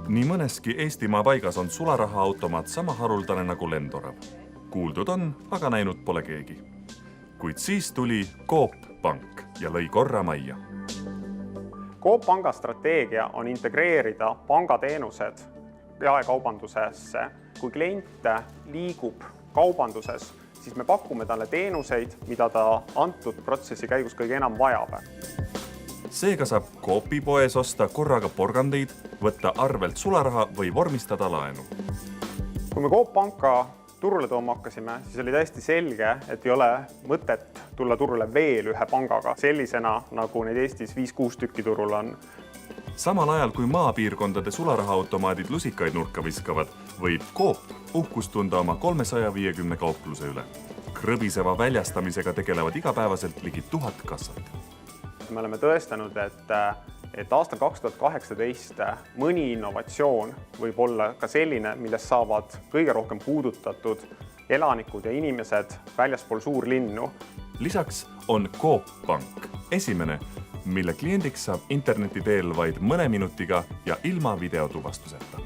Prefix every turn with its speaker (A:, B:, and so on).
A: Nii mõneski Eestimaa paigas on sularahaautomaat sama haruldane nagu lendorav. Kuuldud on, aga näinud pole keegi. Kuid siis tuli Coop Pank ja lõi korra majja.
B: Coop Panga strateegia on integreerida pangateenused jaekaubandusesse. Kui klient liigub kaubanduses, siis me pakume talle teenuseid, mida ta antud protsessi käigus kõige enam vajab.
A: Seega saab Coopi poes osta korraga porgandeid, võtta arvelt sularaha või vormistada laenu.
B: Kui me Coop Panka turule tooma hakkasime, siis oli täiesti selge, et ei ole mõtet tulla turule veel ühe pangaga sellisena, nagu neid Eestis 5-6 tükki turul on.
A: Samal ajal kui maapiirkondade sularahaautomaadid lusikaid nurka viskavad, võib Coop uhkust tunda oma 350 kaupluse üle. Krõbiseva väljastamisega tegelevad igapäevaselt ligi 1000 kassat.
B: Me oleme tõestanud, et aastal 2018 mõni innovatsioon võib olla ka selline, millest saavad kõige rohkem puudutatud elanikud ja inimesed väljaspool suurlinnu.
A: Lisaks on Coop Pank esimene, mille kliendiks saab interneti teel vaid mõne minutiga ja ilma videotuvastuseta.